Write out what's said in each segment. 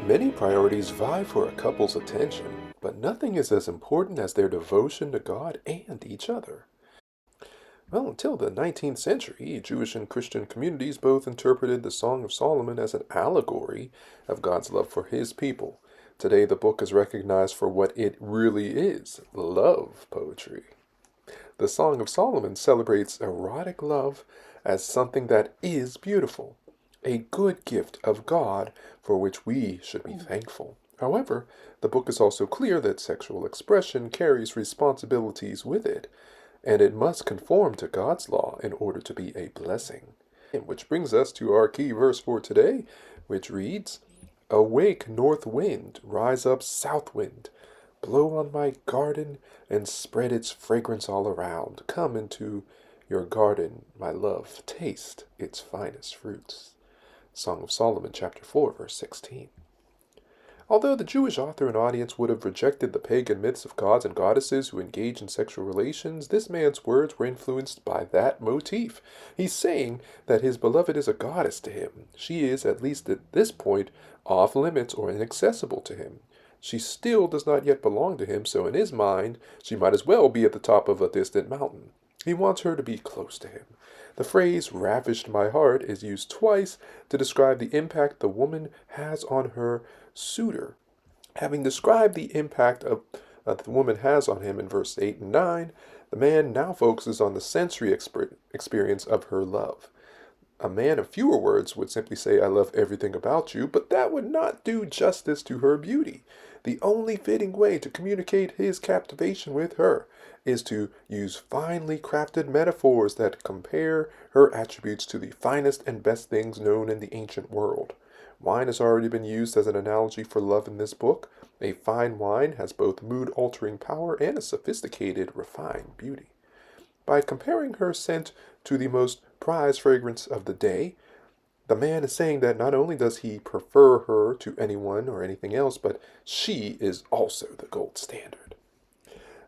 Many priorities vie for a couple's attention, but nothing is as important as their devotion to God and each other. Well, until the 19th century, Jewish and Christian communities both interpreted the Song of Solomon as an allegory of God's love for his people. Today, the book is recognized for what it really is, love poetry. The Song of Solomon celebrates erotic love as something that is beautiful, a good gift of God for which we should be thankful. However, the book is also clear that sexual expression carries responsibilities with it, and it must conform to God's law in order to be a blessing. Which brings us to our key verse for today, which reads, "Awake, north wind, rise up, south wind. Blow on my garden and spread its fragrance all around. Come into your garden, my love, taste its finest fruits." Song of Solomon, chapter 4, verse 16. Although the Jewish author and audience would have rejected the pagan myths of gods and goddesses who engage in sexual relations, this man's words were influenced by that motif. He's saying that his beloved is a goddess to him. She is, at least at this point, off limits or inaccessible to him. She still does not yet belong to him, so in his mind, she might as well be at the top of a distant mountain. He wants her to be close to him. The phrase "ravished my heart" is used twice to describe the impact the woman has on her suitor. Having described the impact that the woman has on him in verse 8 and 9, the man now focuses on the sensory experience of her love. A man of fewer words would simply say, "I love everything about you," but that would not do justice to her beauty. The only fitting way to communicate his captivation with her is to use finely crafted metaphors that compare her attributes to the finest and best things known in the ancient world. Wine has already been used as an analogy for love in this book. A fine wine has both mood-altering power and a sophisticated, refined beauty. By comparing her scent to the most prized fragrance of the day, the man is saying that not only does he prefer her to anyone or anything else, but she is also the gold standard.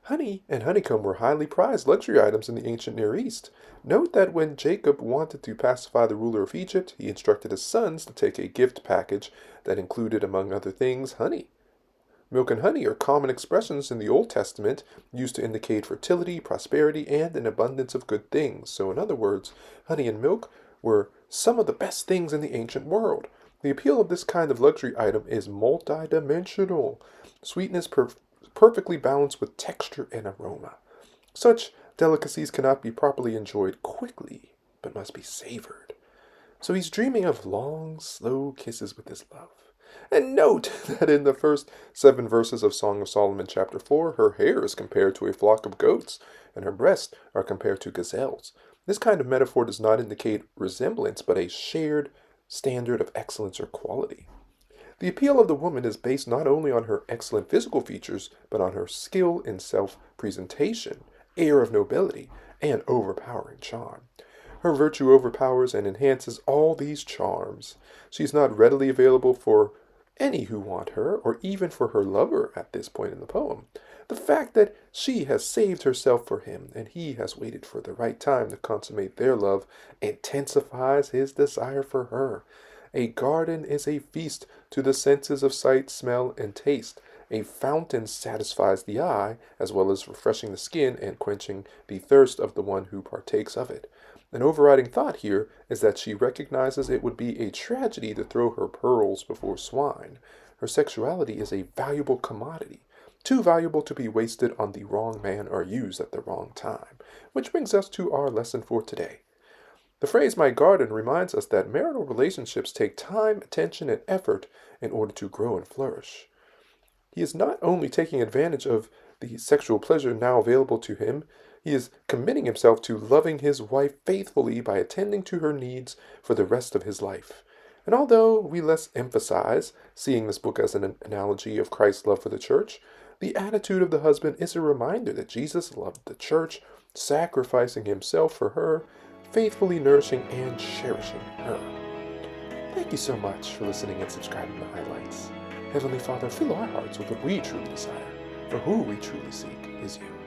Honey and honeycomb were highly prized luxury items in the ancient Near East. Note that when Jacob wanted to pacify the ruler of Egypt, he instructed his sons to take a gift package that included, among other things, honey. Milk and honey are common expressions in the Old Testament used to indicate fertility, prosperity, and an abundance of good things. So in other words, honey and milk were some of the best things in the ancient world. The appeal of this kind of luxury item is multidimensional. Sweetness perfectly balanced with texture and aroma. Such delicacies cannot be properly enjoyed quickly, but must be savored. So he's dreaming of long, slow kisses with his love. And note that in the first 7 verses of Song of Solomon chapter 4, her hair is compared to a flock of goats, and her breasts are compared to gazelles. This kind of metaphor does not indicate resemblance, but a shared standard of excellence or quality. The appeal of the woman is based not only on her excellent physical features, but on her skill in self-presentation, air of nobility, and overpowering charm. Her virtue overpowers and enhances all these charms. She is not readily available for any who want her, or even for her lover at this point in the poem. The fact that she has saved herself for him, and he has waited for the right time to consummate their love, intensifies his desire for her. A garden is a feast to the senses of sight, smell, and taste. A fountain satisfies the eye, as well as refreshing the skin and quenching the thirst of the one who partakes of it. An overriding thought here is that she recognizes it would be a tragedy to throw her pearls before swine. Her sexuality is a valuable commodity, too valuable to be wasted on the wrong man or used at the wrong time. Which brings us to our lesson for today. The phrase "my garden" reminds us that marital relationships take time, attention, and effort in order to grow and flourish. He is not only taking advantage of the sexual pleasure now available to him, he is committing himself to loving his wife faithfully by attending to her needs for the rest of his life. And although we less emphasize seeing this book as an analogy of Christ's love for the church, the attitude of the husband is a reminder that Jesus loved the church, sacrificing himself for her, faithfully nourishing and cherishing her. Thank you so much for listening and subscribing to iLights. Heavenly Father, fill our hearts with what we truly desire, for who we truly seek is you.